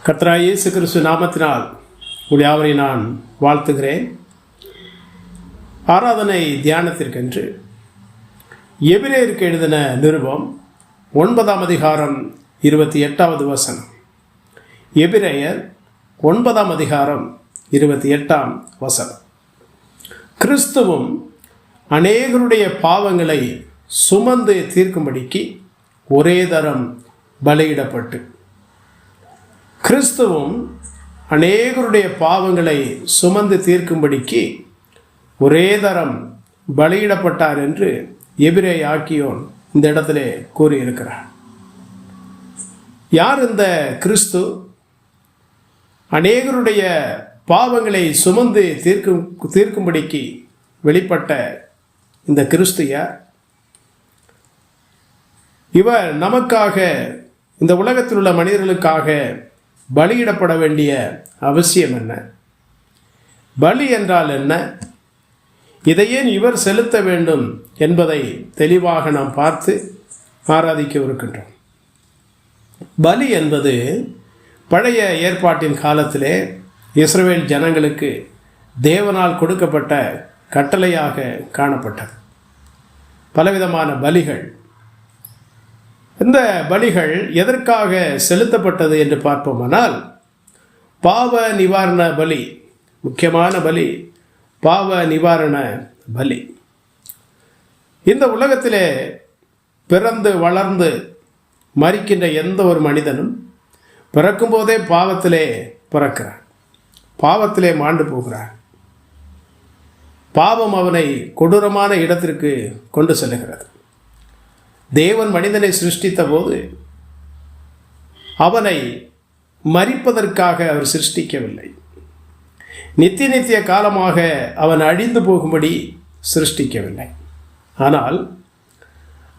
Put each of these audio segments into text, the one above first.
கர்த்தராகிய இயேசு கிறிஸ்து நாமத்தினால் உங்கள் யாவரையும் நான் வாழ்த்துகிறேன். ஆராதனை தியானத்திற்கென்று எபிரேயருக்கு எழுதின நிருபம் 9 அதிகாரம் 28வது வசனம். எபிரேயர் 9 அதிகாரம் 28 வசனம். கிறிஸ்துவும் அநேகருடைய பாவங்களை சுமந்து தீர்க்கும்படிக்கு ஒரே தரம் பலியிடப்பட்டு. கிறிஸ்துவும் அநேகருடைய பாவங்களை சுமந்து தீர்க்கும்படிக்கு ஒரே தரம் பலியிடப்பட்டார் என்று எபிரேய ஆக்கியோன் இந்த இடத்திலே கூறியிருக்கிறார். யார் இந்த கிறிஸ்து? அநேகருடைய பாவங்களை சுமந்து தீர்க்கும்படிக்கு வெளிப்பட்ட இந்த கிறிஸ்து யார்? இவர் நமக்காக, இந்த உலகத்தில் உள்ள மனிதர்களுக்காக பலியிடப்பட வேண்டிய அவசியம் என்ன? பலி என்றால் என்ன? இதை ஏன் இவர் செலுத்த வேண்டும் என்பதை தெளிவாக நாம் பார்த்து ஆராதிக்க இருக்கின்றோம். பலி என்பது பழைய ஏற்பாட்டின் காலத்திலே இஸ்ரவேல் ஜனங்களுக்கு தேவனால் கொடுக்கப்பட்ட கட்டளையாக காணப்பட்டது. பலவிதமான பலிகள். இந்த பலிகள் எதற்காக செலுத்தப்பட்டது என்று பார்ப்போமானால், பாவ நிவாரண பலி, முக்கியமான பலி பாவ நிவாரண பலி. இந்த உலகத்திலே பிறந்து வளர்ந்து மரிக்கின்ற எந்த ஒரு மனிதனும் பிறக்கும்போதே பாவத்திலே பிறக்கிறார், பாவத்திலே மாண்டு போகிறார். பாவம் அவனை கொடூரமான இடத்திற்கு கொண்டு செல்லுகிறது. தேவன் மனிதனை சிருஷ்டித்த போது அவனை மரிப்பதற்காக அவர் சிருஷ்டிக்கவில்லை. நித்திய காலமாக அவன் அழிந்து போகும்படி சிருஷ்டிக்கவில்லை. ஆனால்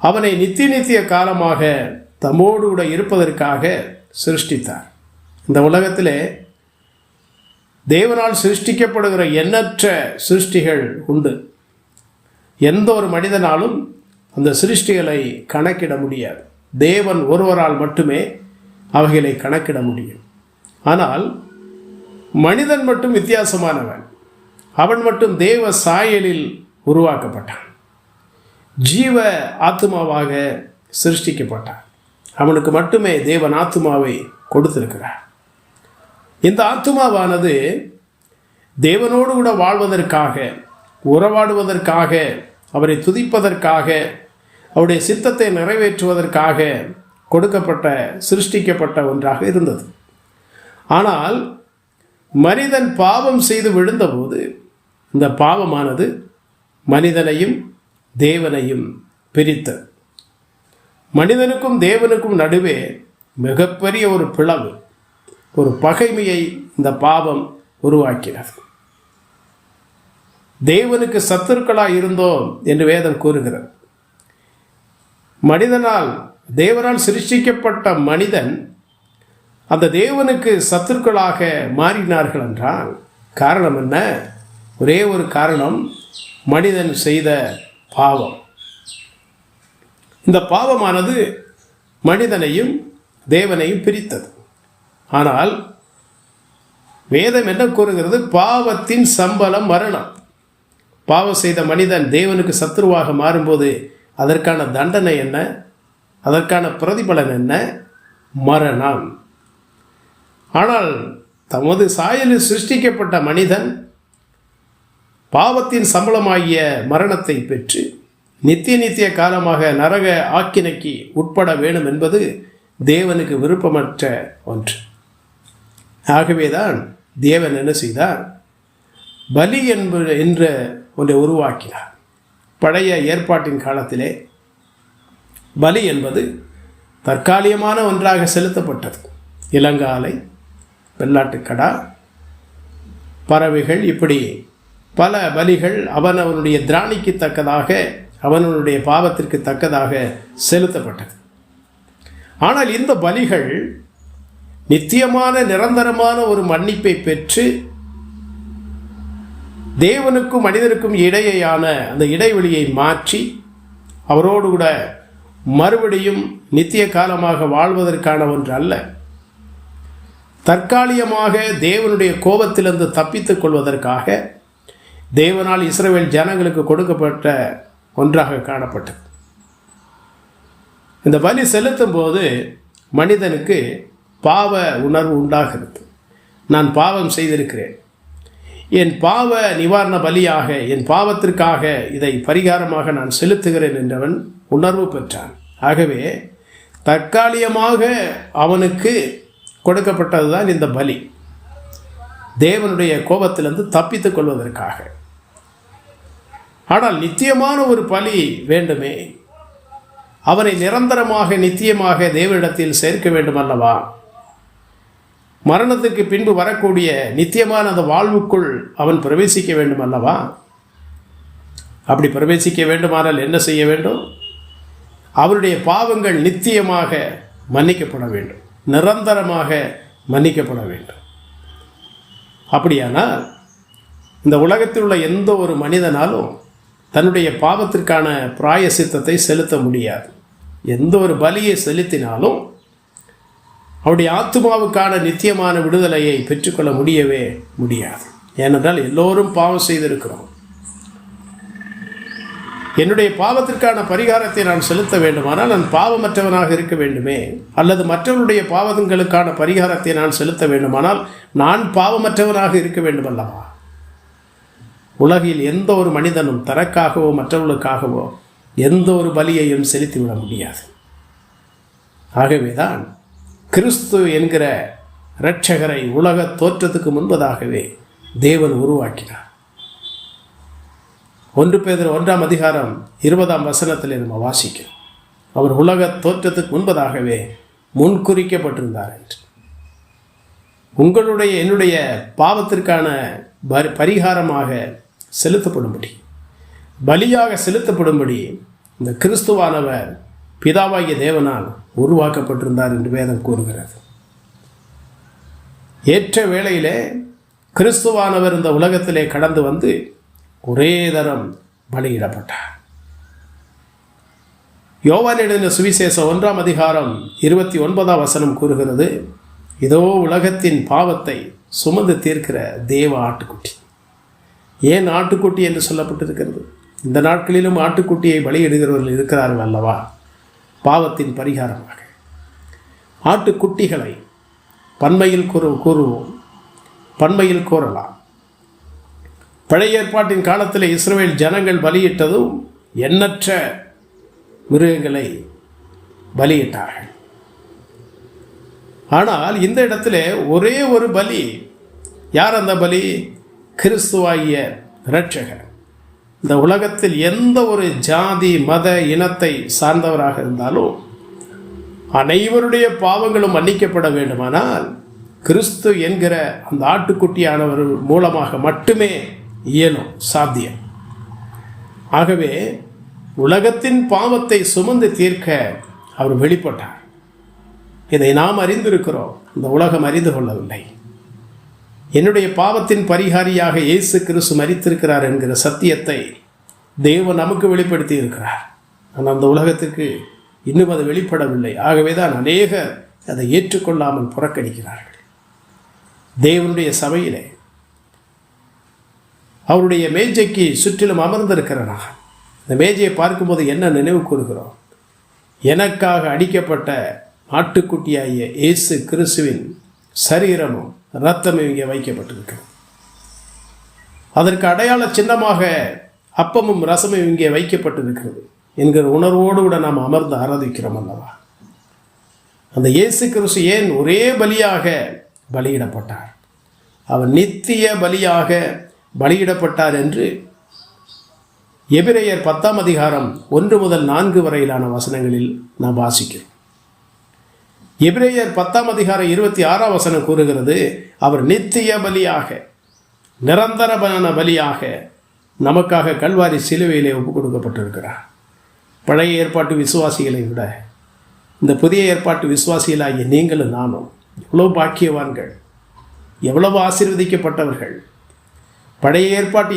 அவனை நித்திய காலமாக தம்மோடு கூட இருப்பதற்காக சிருஷ்டித்தார். இந்த உலகத்திலே தேவனால் சிருஷ்டிக்கப்படுகிற எண்ணற்ற சிருஷ்டிகள் உண்டு. எந்த ஒரு மனிதனாலும் அந்த சிருஷ்டிகளை கணக்கிட முடியாது. தேவன் ஒருவரால் மட்டுமே அவைகளை கணக்கிட முடியும். ஆனால் மனிதன் மட்டும் வித்தியாசமானவன். அவன் மட்டும் தேவ சாயலில் உருவாக்கப்பட்டான், ஜீவ ஆத்மாவாக சிருஷ்டிக்கப்பட்டான். அவனுக்கு மட்டுமே தேவன் ஆத்மாவை கொடுத்திருக்கிறார். இந்த ஆத்மாவானது தேவனோடு கூட வாழ்வதற்காக, உறவாடுவதற்காக, அவரை துதிப்பதற்காக, அவருடைய சித்தத்தை நிறைவேற்றுவதற்காக கொடுக்கப்பட்ட, சிருஷ்டிக்கப்பட்ட ஒன்றாக இருந்தது. ஆனால் மனிதன் பாவம் செய்து விழுந்தபோது இந்த பாவமானது மனிதனையும் தேவனையும் பிரித்தது. மனிதனுக்கும் தேவனுக்கும் நடுவே மிகப்பெரிய ஒரு பிளவு, ஒரு பகைமையை இந்த பாவம் உருவாக்கினது. தேவனுக்கு சத்துருக்களாய் இருந்தோம் என்று வேதம் கூறுகிறது. தேவனால் சிருஷ்டிக்கப்பட்ட மனிதன் அந்த தேவனுக்கு சத்துருக்களாக மாறினார்கள் என்றால் காரணம் என்ன? ஒரே ஒரு காரணம், மனிதன் செய்த பாவம். இந்த பாவமானது மனிதனையும் தேவனையும் பிரித்தது. ஆனால் வேதம் என்ன கூறுகிறது? பாவத்தின் சம்பளம் மரணம். பாவம் செய்த மனிதன் தேவனுக்கு சத்துருவாக மாறும்போது அதற்கான தண்டனை என்ன? அதற்கான பிரதிபலன் என்ன? மரணம். ஆனால் தமது சாயலில் சிருஷ்டிக்கப்பட்ட மனிதன் பாவத்தின் சம்பளமாகிய மரணத்தை பெற்று நித்திய காலமாக நரக ஆக்கினைக்கு உட்பட வேண்டும் என்பது தேவனுக்கு விருப்பமற்ற ஒன்று. ஆகவேதான் தேவன் என்ன செய்தார்? பலி என்ற ஒன்றை உருவாக்கினார். பழைய ஏற்பாட்டின் காலத்திலே பலி என்பது தற்காலிகமான ஒன்றாக செலுத்தப்பட்டது. இளங்காலை, வெள்ளாட்டுக்கடா, பறவைகள், இப்படி பல பலிகள் அவனவனுடைய திராணிக்கு தக்கதாக, அவனுடைய பாவத்திற்கு தக்கதாக செலுத்தப்பட்டது. ஆனால் இந்த பலிகள் நித்தியமான நிரந்தரமான ஒரு மன்னிப்பை பெற்று தேவனுக்கும் மனிதனுக்கும் இடையேயான அந்த இடைவெளியை மாற்றி அவரோடு கூட மறுபடியும் நித்திய காலமாக வாழ்வதற்கான ஒன்று அல்ல. தற்காலிகமாக தேவனுடைய கோபத்திலிருந்து தப்பித்துக் கொள்வதற்காக தேவனால் இஸ்ரவேல் ஜனங்களுக்கு கொடுக்கப்பட்ட ஒன்றாக காணப்பட்டது. இந்த பலி செலுத்தும் போது மனிதனுக்கு பாவ உணர்வு உண்டாகிறது. நான் பாவம் செய்திருக்கிறேன், என் பாவ நிவாரண பலியாக, என் பாவத்திற்காக இதை பரிகாரமாக நான் செலுத்துகிறேன் என்றவன் உணர்வு பெற்றான். ஆகவே தற்காலிகமாக அவனுக்கு கொடுக்கப்பட்டதுதான் இந்த பலி, தேவனுடைய கோபத்திலிருந்து தப்பித்துக் கொள்வதற்காக. ஆனால் நித்தியமான ஒரு பலி வேண்டுமே, அவனை நிரந்தரமாக நித்தியமாக தேவனிடத்தில் சேர்க்க வேண்டும் அல்லவா? மரணத்துக்கு பின்பு வரக்கூடிய நித்தியமான அந்த வாழ்வுக்குள் அவன் பிரவேசிக்க வேண்டும் அல்லவா? அப்படி பிரவேசிக்க வேண்டுமானால் என்ன செய்ய வேண்டும்? அவருடைய பாவங்கள் நித்தியமாக மன்னிக்கப்பட வேண்டும், நிரந்தரமாக மன்னிக்கப்பட வேண்டும். அப்படியானால் இந்த உலகத்தில் உள்ள எந்த ஒரு மனிதனாலும் தன்னுடைய பாவத்திற்கான பிராயசித்தத்தை செலுத்த முடியாது. எந்த ஒரு பலியை செலுத்தினாலும் அவருடைய ஆத்துமாவுக்கான நித்தியமான விடுதலையை பெற்றுக்கொள்ள முடியவே முடியாது. ஏனென்றால் எல்லோரும் பாவம் செய்திருக்கிறோம். என்னுடைய பாவத்திற்கான பரிகாரத்தை நான் செலுத்த வேண்டுமானால் நான் பாவமற்றவனாக இருக்க வேண்டுமே, அல்லது மற்றவருடைய பாவங்களுக்கான பரிகாரத்தை நான் செலுத்த வேண்டுமானால் நான் பாவமற்றவனாக இருக்க வேண்டும் அல்லவா? உலகில் எந்த ஒரு மனிதனும் தனக்காகவோ மற்றவர்களுக்காகவோ எந்த ஒரு பலியையும் செலுத்திவிட முடியாது. ஆகவேதான் கிறிஸ்து என்கிற இரட்சகரை உலக தோற்றத்துக்கு முன்பதாகவே தேவன் உருவாக்கினார். 1 பேதுரு 1:20 நம்ம வாசிக்கிறோம். அவர் உலக தோற்றத்துக்கு முன்பதாகவே முன்குறிக்கப்பட்டிருந்தார் என்று. உங்களுடைய என்னுடைய பாவத்திற்கான பரிகாரமாக செலுத்தப்படும்படி, பலியாக செலுத்தப்படும்படி இந்த கிறிஸ்துவானவர் பிதாவாகிய தேவனால் உருவாக்கப்பட்டிருந்தார் என்று வேதம் கூறுகிறது. ஏற்ற வேளையிலே கிறிஸ்துவானவர் இந்த உலகத்திலே கடந்து வந்து ஒரே தரம் பலியிடப்பட்டார். யோவான் எழுதின சுவிசேஷம் 1:29 கூறுகிறது, இதோ உலகத்தின் பாவத்தை சுமந்து தீர்க்கிற தேவ ஆட்டுக்குட்டி. ஏன் ஆட்டுக்குட்டி என்று சொல்லப்பட்டிருக்கிறது? இந்த நாட்களிலும் ஆட்டுக்குட்டியை பலியிடுகிறவர்கள் இருக்கிறார்கள் அல்லவா? பாவத்தின் பரிகாரமாக ஆட்டுக்குட்டிகளை பன்மையில் கூறுவோம், பன்மையில் கூறலாம். பழைய ஏற்பாட்டின் காலத்தில் இஸ்ரவேல் ஜனங்கள் பலியிட்டதும் எண்ணற்ற மிருகங்களை பலியிட்டார்கள். ஆனால் இந்த இடத்துல ஒரே ஒரு பலி. யார் அந்த பலி? கிறிஸ்துவாகிய இரட்சகர். இந்த உலகத்தில் எந்த ஒரு ஜாதி மத இனத்தை சார்ந்தவராக இருந்தாலும் அனைவருடைய பாவங்களும் மன்னிக்கப்பட வேண்டுமானால் கிறிஸ்து என்கிற அந்த ஆட்டுக்குட்டியானவர் மூலமாக மட்டுமே இயலும், சாத்தியம். ஆகவே உலகத்தின் பாவத்தை சுமந்து தீர்க்க அவர் வெளிப்பட்டார். இதை நாம் அறிந்திருக்கிறோம், இந்த உலகம் அறிந்து கொள்ளவில்லை. என்னுடைய பாவத்தின் பரிகாரியாக இயேசு கிறிஸ்து மரித்திருக்கிறார் என்கிற சத்தியத்தை தேவன் நமக்கு வெளிப்படுத்தி இருக்கிறார். ஆனால் அந்த உலகத்திற்கு இன்னும் அது வெளிப்படவில்லை. ஆகவே தான் அநேகர் அதை ஏற்றுக்கொள்ளாமல் புறக்கணிக்கிறார்கள். தேவனுடைய சபையிலே அவருடைய மேஜைக்கு சுற்றிலும் அமர்ந்திருக்கிறார். இந்த மேஜையை பார்க்கும்போது என்ன நினைவு கூறுகிறோம்? எனக்காக அடிக்கப்பட்ட ஆட்டுக்குட்டியாகிய இயேசு கிறிஸ்துவின் சரீரமும் இரத்தமும் இங்கே வைக்கப்பட்டிருக்கிறது. அதற்கு அடையாள சின்னமாக அப்பமும் ரசமும் இங்கே வைக்கப்பட்டிருக்கிறது என்கிற உணர்வோடு கூட நாம் அமர்ந்து ஆராதிக்கிறோம் அல்லவா? அந்த இயேசு கிறிஸ்து ஏன் ஒரே பலியாக பலியிடப்பட்டார்? அவர் நித்திய பலியாக பலியிடப்பட்டார் என்று எபிரேயர் 10:1-4 நாம் வாசிக்கிறோம். எபிரேயர் 10:26 கூறுகிறது, அவர் நித்திய பலியாக, நிரந்தரமான பலியாக நமக்காக கல்வாரி சிலுவையிலே ஒப்புக் கொடுக்கப்பட்டிருக்கிறார். பழைய ஏற்பாட்டு விசுவாசிகளை விட இந்த புதிய ஏற்பாட்டு விசுவாசிகளாகிய நீங்களும் நானும் எவ்வளவு பாக்கியவான்கள், எவ்வளவு ஆசீர்வதிக்கப்பட்டவர்கள். பழைய ஏற்பாட்டு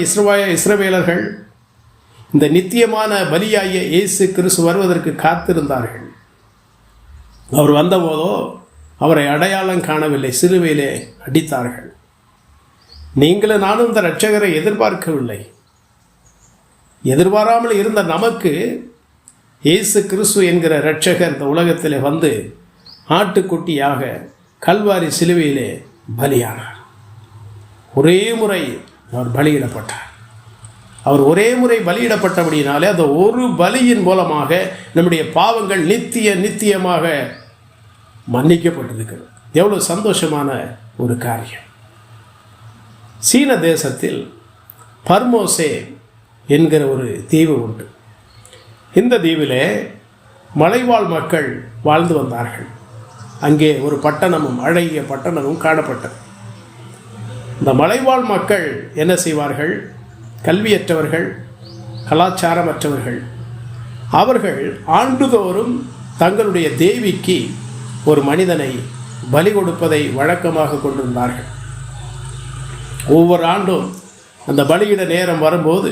இஸ்ரவேலர்கள் இந்த நித்தியமான பலியாகிய இயேசு கிறிஸ்து வருவதற்கு காத்திருந்தார்கள். அவர் வந்தபோதோ அவரை அடையாளம் காணவில்லை, சிலுவையிலே அடித்தார்கள். நீங்களும் நானும் இந்த இரட்சகரை எதிர்பார்க்கவில்லை. எதிர்பாராமல் இருந்த நமக்கு இயேசு கிறிஸ்து என்கிற இரட்சகர் இந்த உலகத்தில் வந்து ஆட்டுக்குட்டியாக கல்வாரி சிலுவையிலே பலியானார். ஒரே முறை அவர் பலியிடப்பட்டார். அவர் ஒரே முறை பலியிடப்பட்டபடியினாலே அந்த ஒரு பலியின் மூலமாக நம்முடைய பாவங்கள் நித்தியமாக மன்னிக்கப்பட்டிருக்கிறது. எவ்வளோ சந்தோஷமான ஒரு காரியம். சீன தேசத்தில் பர்மோசே என்கிற ஒரு தீவு உண்டு. இந்த தீவிலே மலைவாழ் மக்கள் வாழ்ந்து வந்தார்கள். அங்கே ஒரு பட்டணமும் அழகிய பட்டணமும் காணப்பட்டது. இந்த மலைவாழ் மக்கள் என்ன செய்வார்கள்? கல்வியற்றவர்கள், கலாச்சாரமற்றவர்கள். அவர்கள் ஆண்டுதோறும் தங்களுடைய தேவிக்கு ஒரு மனிதனை பலி கொடுப்பதை வழக்கமாக கொண்டிருந்தார்கள். ஒவ்வொரு ஆண்டும் அந்த பலியிட நேரம் வரும்போது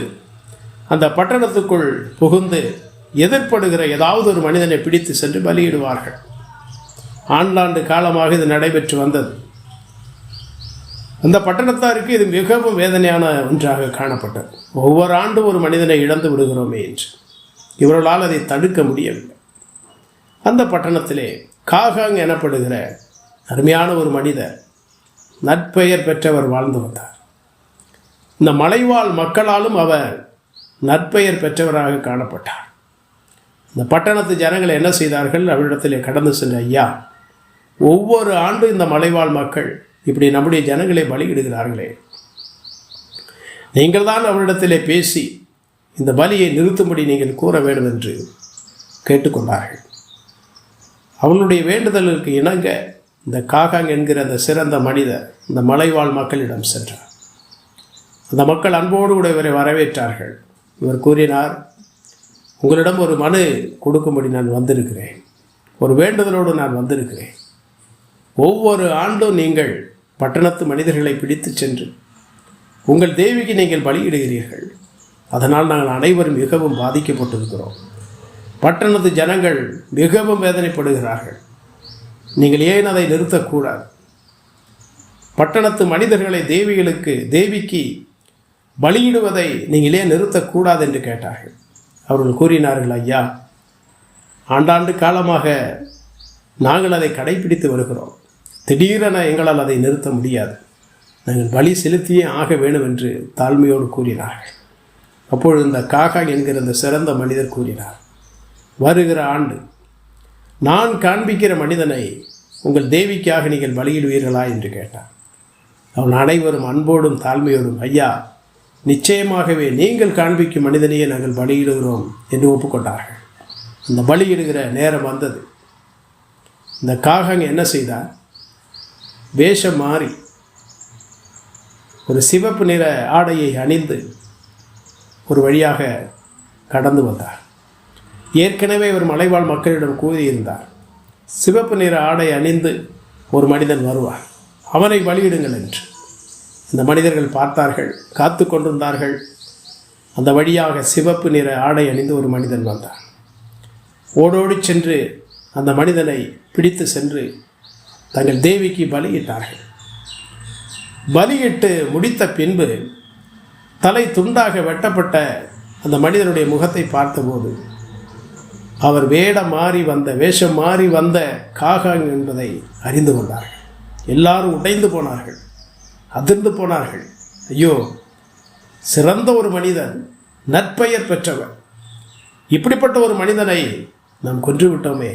அந்த பட்டணத்துக்குள் புகுந்து எதிர்ப்படுகிற ஏதாவது ஒரு மனிதனை பிடித்து சென்று பலியிடுவார்கள். ஆண்டாண்டு காலமாக இது நடைபெற்று வந்தது. அந்த பட்டணத்தாருக்கு இது மிகவும் வேதனையான ஒன்றாக காணப்பட்டது. ஒவ்வொரு ஆண்டும் ஒரு மனிதனை இழந்து விடுகிறோமே என்று இவர்களால் அதை தடுக்க முடியவில்லை. அந்த பட்டணத்திலே காகாங் எனப்படுகிற அருமையான ஒரு மனிதர், நற்பெயர் பெற்றவர் வாழ்ந்து வந்தார். இந்த மலைவாழ் மக்களாலும் அவர் நற்பெயர் பெற்றவராக காணப்பட்டார். இந்த பட்டணத்து ஜனங்கள் என்ன செய்தார்கள்? அவரிடத்திலே கடந்து சென்ற, ஐயா, ஒவ்வொரு ஆண்டும் இந்த மலைவாழ் மக்கள் இப்படி நம்முடைய ஜனங்களை பலியிடுகிறார்களே, நீங்கள் தான் அவரிடத்திலே பேசி இந்த பலியை நிறுத்தும்படி நீங்கள் கூற வேண்டும் என்று கேட்டுக்கொண்டார்கள். அவர்களுடைய வேண்டுதலுக்கு இணங்க இந்த காகாங் என்கிற அந்த சிறந்த மனிதர் இந்த மலைவாழ் மக்களிடம் சென்றார். அந்த மக்கள் அன்போடு கூட இவரை வரவேற்றார்கள். இவர் கூறினார், உங்களிடம் ஒரு மனு கொடுக்கும்படி நான் வந்திருக்கிறேன். ஒரு வேண்டுதலோடு நான் வந்திருக்கிறேன். ஒவ்வொரு ஆண்டும் நீங்கள் பட்டணத்து மனிதர்களை பிடித்து சென்று உங்கள் தேவிக்கு நீங்கள் பலியிடுகிறீர்கள். அதனால் நாங்கள் அனைவரும் மிகவும் பாதிக்கப்பட்டிருக்கிறோம். பட்டணத்து ஜனங்கள் மிகவும் வேதனைப்படுகிறார்கள். நீங்கள் ஏன் அதை நிறுத்தக்கூடாது? பட்டணத்து மனிதர்களை தேவிக்கு பலியிடுவதை நீங்களே நிறுத்தக்கூடாது என்று கேட்டார்கள். அவர்கள் கூறினார்கள், ஐயா, ஆண்டாண்டு காலமாக நாங்கள் அதை கடைபிடித்து வருகிறோம். திடீரென எங்களால் அதை நிறுத்த முடியாது. நாங்கள் பலி செலுத்தியே ஆக வேண்டும் என்று தாழ்மையோடு கூறினார்கள். அப்பொழுது இந்த காகாங் என்கிற இந்த சிறந்த மனிதர் கூறினார், வருகிற ஆண்டு நான் காண்பிக்கிற மனிதனை உங்கள் தேவிக்காக நீங்கள் பலியிடுவீர்களா என்று கேட்டார். அவன் அனைவரும் அன்போடும் தாழ்மையோடும், ஐயா, நிச்சயமாகவே நீங்கள் காண்பிக்கும் மனிதனையே நாங்கள் பலியிடுகிறோம் என்று ஒப்புக்கொண்டார்கள். இந்த பலியிடுகிற நேரம் வந்தது. இந்த காகாங் என்ன செய்தார்? வேஷம் மாறி ஒரு சிவப்பு நிற ஆடையை அணிந்து ஒரு வழியாக கடந்து வந்தார். ஏற்கனவே ஒரு மலைவாழ் மக்களிடம் கூறியிருந்தார், சிவப்பு நிற ஆடை அணிந்து ஒரு மனிதன் வருவார், அவனை பலியிடுங்கள் என்று. இந்த மனிதர்கள் பார்த்தார்கள், காத்து கொண்டிருந்தார்கள். அந்த வழியாக சிவப்பு நிற ஆடை அணிந்து ஒரு மனிதன் வந்தார். ஓடோடி சென்று அந்த மனிதனை பிடித்து சென்று தங்கள் தேவிக்கு பலியிட்டார்கள். பலியிட்டு முடித்த பின்பு தலை துண்டாக வெட்டப்பட்ட அந்த மனிதனுடைய முகத்தை பார்த்தபோது அவர் வேஷம் மாறி வந்த காகாங் என்பதை அறிந்து கொண்டார்கள். எல்லாரும் உடைந்து போனார்கள், அதிர்ந்து போனார்கள். ஐயோ, சிறந்த ஒரு மனிதன், நற்பெயர் பெற்றவர், இப்படிப்பட்ட ஒரு மனிதனை நாம் கொன்று விட்டோமே,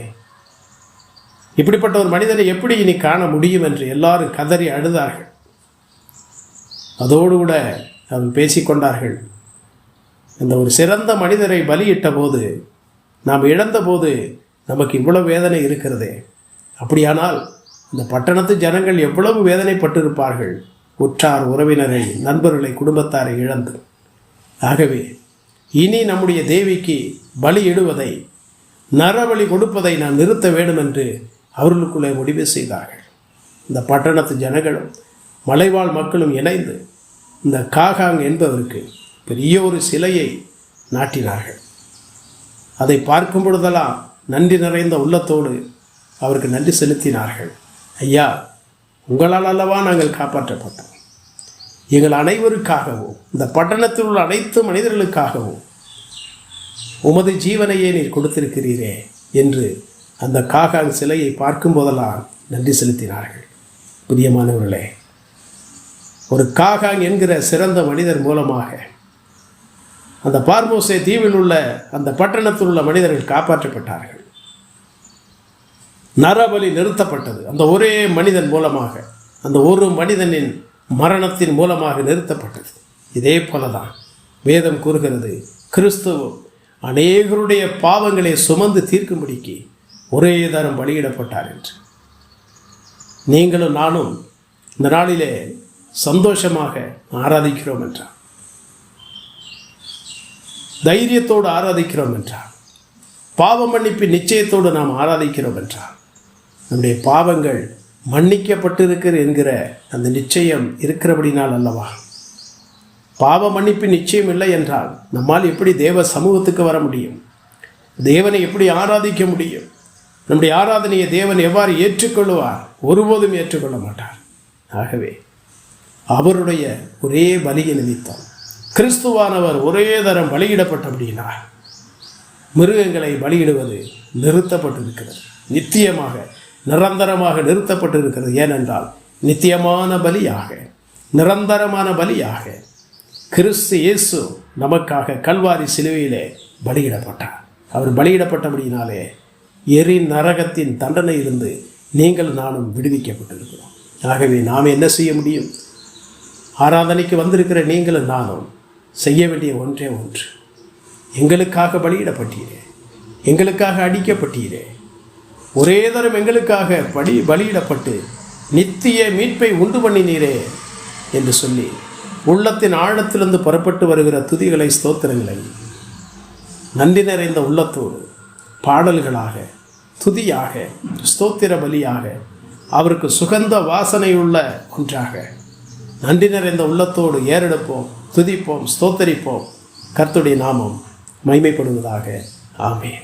இப்படிப்பட்ட ஒரு மனிதனை எப்படி இனி காண முடியும் என்று எல்லாரும் கதறி அழுதார்கள். அதோடு கூட அவர்கள் பேசிக்கொண்டார்கள், இந்த ஒரு சிறந்த மனிதரை பலியிட்ட போது, நாம் இழந்த போது நமக்கு இவ்வளவு வேதனை இருக்கிறதே, அப்படியானால் இந்த பட்டணத்து ஜனங்கள் எவ்வளவு வேதனைப்பட்டிருப்பார்கள், உற்றார் உறவினரை, நண்பர்களை, குடும்பத்தாரை இழந்து. ஆகவே இனி நம்முடைய தேவிக்கு பலியிடுவதை, நரபலி கொடுப்பதை நான் நிறுத்த வேண்டும் என்று அவர்களுக்குள்ளே முடிவு செய்தார்கள். இந்த பட்டணத்து ஜனங்களும் மலைவாழ் மக்களும் இணைந்து இந்த காகாங் என்பவருக்கு பெரிய ஒரு சிலையை நாட்டினார்கள். அதை பார்க்கும் பொழுதெல்லாம் நன்றி நிறைந்த உள்ளத்தோடு அவருக்கு நன்றி செலுத்தினார்கள். ஐயா, உங்களால் அல்லவா நாங்கள் காப்பாற்றப்பட்டோம். எங்கள் அனைவருக்காகவும் இந்த பட்டணத்தில் உள்ள அனைத்து மனிதர்களுக்காகவும் உமது ஜீவனையே நீர் கொடுத்திருக்கிறீரே என்று அந்த காகாங் சிலையை பார்க்கும் போதெல்லாம் நன்றி செலுத்தினார்கள். பிரியமானவர்களே, ஒரு காகாங் என்கிற சிறந்த மனிதர் மூலமாக அந்த பார்மோசே தீவில் உள்ள அந்த பட்டணத்தில் உள்ள மனிதர்கள் காப்பாற்றப்பட்டார்கள். நரபலி நிறுத்தப்பட்டது அந்த ஒரே மனிதன் மூலமாக, அந்த ஒரு மனிதனின் மரணத்தின் மூலமாக நிறுத்தப்பட்டது. இதே போலதான் வேதம் கூறுகிறது, கிறிஸ்துவும் அநேகருடைய பாவங்களை சுமந்து தீர்க்கும்படிக்கு ஒரே தரம் பலியிடப்பட்டார் என்று. நீங்களும் நானும் இந்த நாளிலே சந்தோஷமாக ஆராதிக்கிறோம் என்றார், தைரியத்தோடு ஆராதிக்கிறோம் என்றார், பாவ மன்னிப்பின் நிச்சயத்தோடு நாம் ஆராதிக்கிறோம் என்றார். நம்முடைய பாவங்கள் மன்னிக்கப்பட்டிருக்கிற என்கிற அந்த நிச்சயம் இருக்கிறபடினால் அல்லவா. பாவ மன்னிப்பின் நிச்சயம் இல்லை என்றால் நம்மால் எப்படி தேவ சமூகத்துக்கு வர முடியும்? தேவனை எப்படி ஆராதிக்க முடியும்? நம்முடைய ஆராதனையை தேவன் எவ்வாறு ஏற்றுக்கொள்வார்? ஒருபோதும் ஏற்றுக்கொள்ள மாட்டார். ஆகவே அவருடைய ஒரே பலியை நிமித்தம் கிறிஸ்துவானவர் ஒரே தரம் பலியிடப்பட்டபடியினார் மிருகங்களை பலியிடுவது நிறுத்தப்பட்டிருக்கிறது. நித்தியமாக நிரந்தரமாக நிறுத்தப்பட்டிருக்கிறது. ஏனென்றால் நித்தியமான பலியாக, நிரந்தரமான பலியாக கிறிஸ்து இயேசு நமக்காக கல்வாரி சிலுவையிலே பலியிடப்பட்டார். அவர் பலியிடப்பட்டபடியினாலே எரி நரகத்தின் தண்டனையிலிருந்து நீங்கள் நானும் விடுவிக்கப்பட்டிருக்கிறோம். ஆகவே நாம் என்ன செய்ய முடியும்? ஆராதனைக்கு வந்திருக்கிற நீங்களும் நானும் செய்ய வேண்டிய ஒன்றே ஒன்று, எங்களுக்காக பலியிடப்பட்டீரே, எங்களுக்காக அடிக்கப்பட்டீரே, ஒரே தரம் எங்களுக்காக பலியிடப்பட்டு நித்திய மீட்பை உண்டு பண்ணினீரே என்று சொல்லி உள்ளத்தின் ஆழத்திலிருந்து புறப்பட்டு வருகிற துதிகளை, ஸ்தோத்திரங்களை நன்றி நிறைந்த உள்ளத்தோடு பாடல்களாக, துதியாக, ஸ்தோத்திர பலியாக, அவருக்கு சுகந்த வாசனையுள்ள ஒன்றாக நன்றி நிறைந்த உள்ளத்தோடு ஏறெடுப்போம், துதிப்போம், ஸ்தோத்தரிப்போம். கர்த்தருடைய நாமம் மகிமைப்படுவதாக. ஆமென்.